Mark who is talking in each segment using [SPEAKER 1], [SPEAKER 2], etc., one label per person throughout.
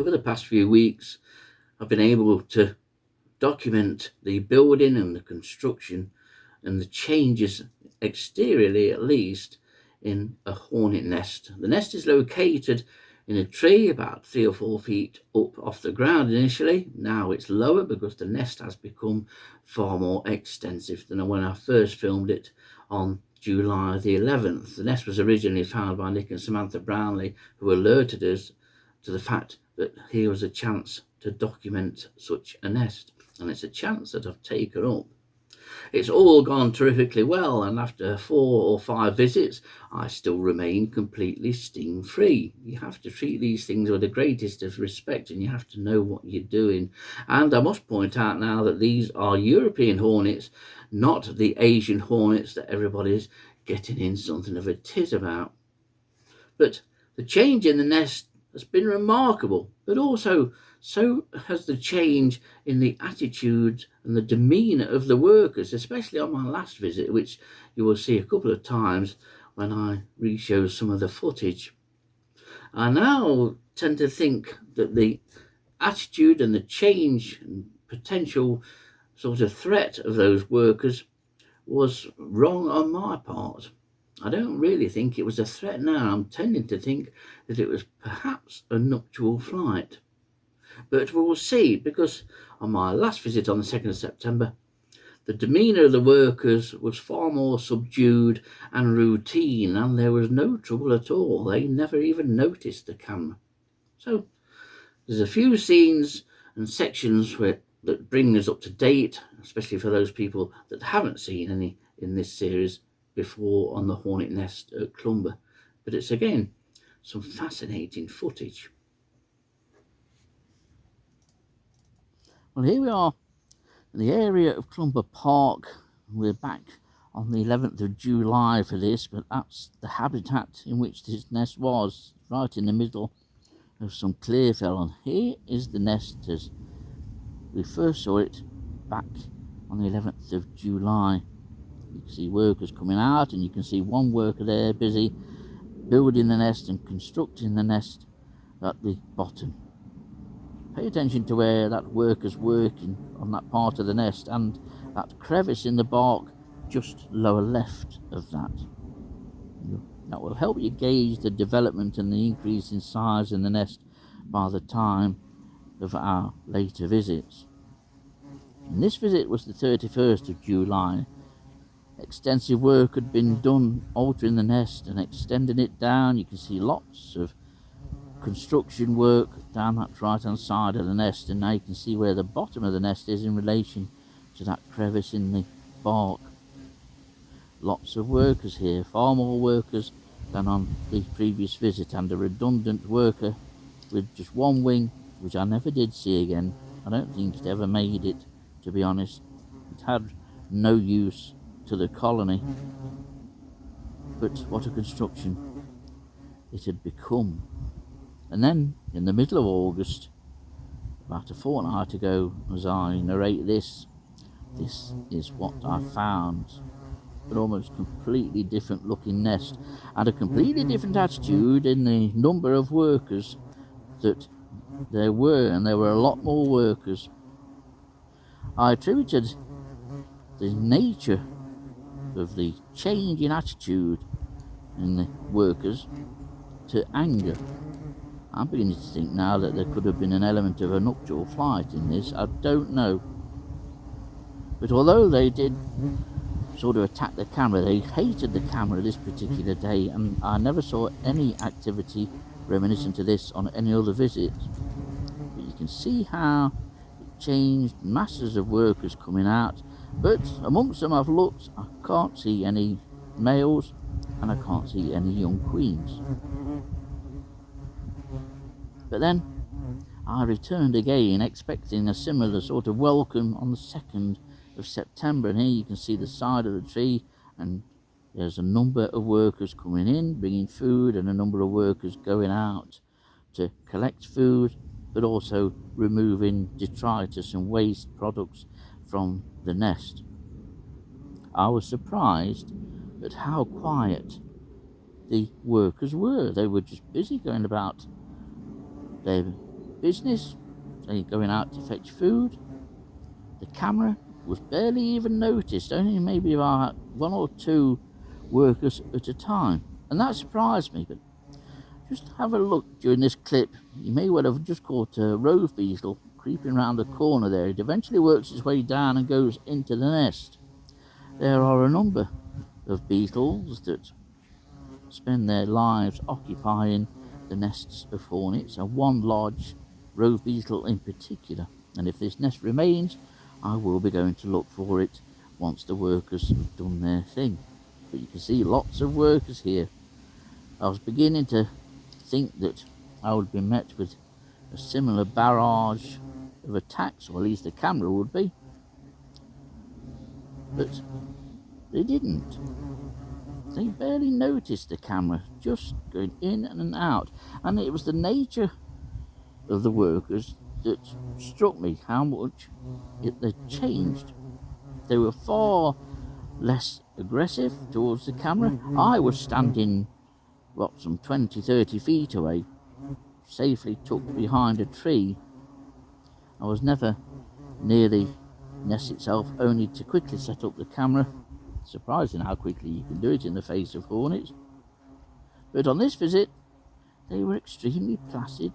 [SPEAKER 1] Over the past few weeks, I've been able to document the building and the construction and the changes, exteriorly at least, in a hornet nest. The nest is located in a tree about 3 or 4 feet up off the ground initially. Now it's lower because the nest has become far more extensive than when I first filmed it on July the 11th. The nest was originally found by Nick and Samantha Brownlee, who alerted us to the fact that here was a chance to document such a nest, and it's a chance that I've taken up. It's all gone terrifically well, and after 4 or 5 visits, I still remain completely sting-free. You have to treat these things with the greatest of respect, and you have to know what you're doing. And I must point out now that these are European hornets, not the Asian hornets that everybody's getting in something of a tit about. But the change in the nest has been remarkable, but also so has the change in the attitude and the demeanour of the workers, especially on my last visit, which you will see a couple of times when I re-show some of the footage. I now tend to think that the attitude and the change and potential sort of threat of those workers was wrong on my part. I don't really think it was a threat now. I'm tending to think that it was perhaps a nuptial flight. But we'll see, because on my last visit on the 2nd of September, the demeanour of the workers was far more subdued and routine, and there was no trouble at all. They never even noticed the camera. So there's a few scenes and sections that bring us up to date, especially for those people that haven't seen any in this series before on the hornet nest at Clumber. But it's again some fascinating footage. Well, here we are in the area of Clumber Park. We're back on the 11th of July for this, but that's the habitat in which this nest was, right in the middle of some clear fell. And here is the nest as we first saw it back on the 11th of July. You can see workers coming out, and you can see one worker there busy building the nest and constructing the nest at the bottom. Pay attention to where that worker's working on that part of the nest and that crevice in the bark just lower left of that. That will help you gauge the development and the increase in size in the nest by the time of our later visits. And this visit was the 31st of July. Extensive work had been done altering the nest and extending it down. You can see lots of construction work down that right hand side of the nest, and now you can see where the bottom of the nest is in relation to that crevice in the bark. Lots of workers here, far more workers than on the previous visit, and a redundant worker with just one wing, which I never did see again. I don't think it ever made it, to be honest. It had no use to the colony, but what a construction it had become. And then in the middle of August, about a fortnight ago, as I narrate this is what I found. An almost completely different looking nest and a completely different attitude in the number of workers that there were, and there were a lot more workers. I attributed the nature of the change in attitude in the workers to anger. I'm beginning to think now that there could have been an element of a nuptial flight in this. I don't know. But although they did sort of attack the camera, they hated the camera this particular day, and I never saw any activity reminiscent to this on any other visit. But you can see how it changed. Masses of workers coming out, but amongst them I've looked, I can't see any males and I can't see any young queens. But then I returned again, expecting a similar sort of welcome on the 2nd of September. And here you can see the side of the tree, and there's a number of workers coming in, bringing food, and a number of workers going out to collect food, but also removing detritus and waste products from the nest. I was surprised at how quiet the workers were. They were just busy going about their business, say going out to fetch food. The camera was barely even noticed, only maybe about 1 or 2 workers at a time. And that surprised me, but just have a look during this clip. You may well have just caught a rove beetle creeping around the corner there. It eventually works its way down and goes into the nest. There are a number of beetles that spend their lives occupying the nests of hornets, and one large rove beetle in particular. And if this nest remains, I will be going to look for it once the workers have done their thing. But you can see lots of workers here. I was beginning to think that I would be met with a similar barrage of attacks, or at least the camera would be, but they didn't. They barely noticed the camera, just going in and out. And it was the nature of the workers that struck me, how much they'd changed. They were far less aggressive towards the camera. I was standing, some 20-30 feet away, safely tucked behind a tree. I was never near the nest itself, only to quickly set up the camera. Surprising how quickly you can do it in the face of hornets. But on this visit, they were extremely placid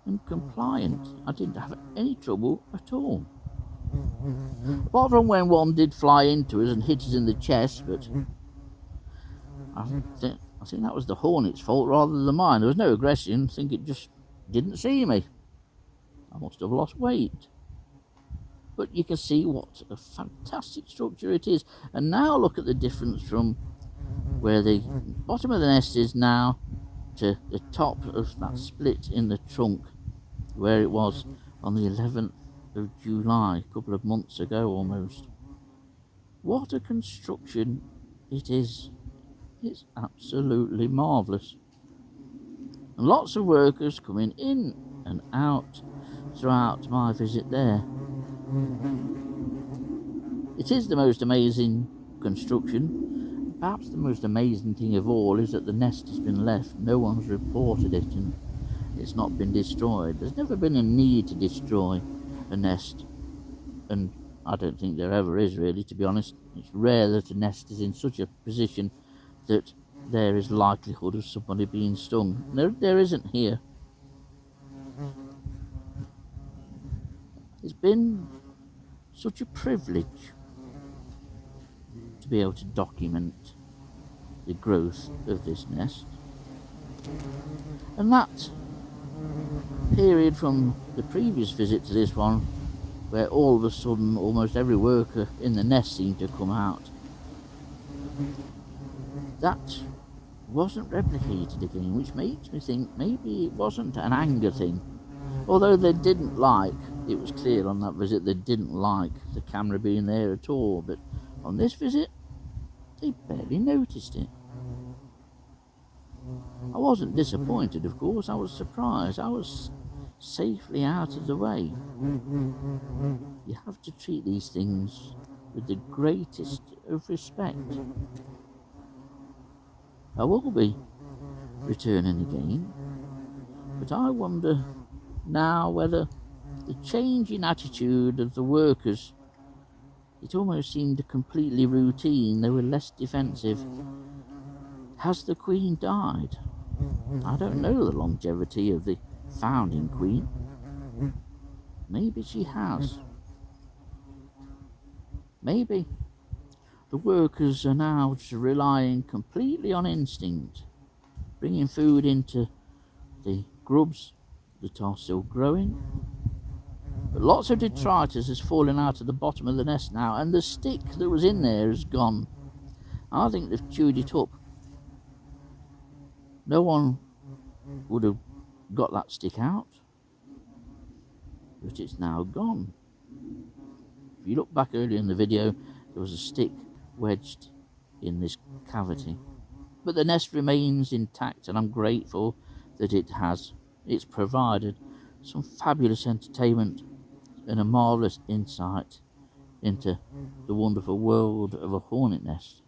[SPEAKER 1] and compliant. I didn't have any trouble at all. Apart from when one did fly into us and hit us in the chest, but I think that was the hornet's fault rather than mine. There was no aggression. I think it just didn't see me. I must have lost weight. But you can see what a fantastic structure it is. And now look at the difference from where the bottom of the nest is now to the top of that split in the trunk, where it was on the 11th of July, a couple of months ago almost. What a construction it is. It's absolutely marvellous. And lots of workers coming in and out throughout my visit there. It is the most amazing construction. Perhaps the most amazing thing of all is that the nest has been left. No one's reported it and it's not been destroyed. There's never been a need to destroy a nest, and I don't think there ever is, really, to be honest. It's rare that a nest is in such a position that there is likelihood of somebody being stung. There isn't here. It's been such a privilege to be able to document the growth of this nest. And that period from the previous visit to this one, where all of a sudden almost every worker in the nest seemed to come out, that wasn't replicated again, which makes me think maybe it wasn't an anger thing. Although they didn't like, it was clear on that visit, they didn't like the camera being there at all, but on this visit, they barely noticed it. I wasn't disappointed, of course. I was surprised. I was safely out of the way. You have to treat these things with the greatest of respect. I will be returning again, but I wonder now whether the change in attitude of the workers, it almost seemed completely routine. They were less defensive. Has the queen died? I don't know the longevity of the founding queen. Maybe she has. Maybe the workers are now just relying completely on instinct, bringing food into the grubs that are still growing. But lots of detritus has fallen out of the bottom of the nest now, and the stick that was in there is gone. I think they've chewed it up. No one would have got that stick out, but it's now gone. If you look back earlier in the video, there was a stick wedged in this cavity. But the nest remains intact, and I'm grateful that it has. It's provided some fabulous entertainment and a marvellous insight into the wonderful world of a hornet nest.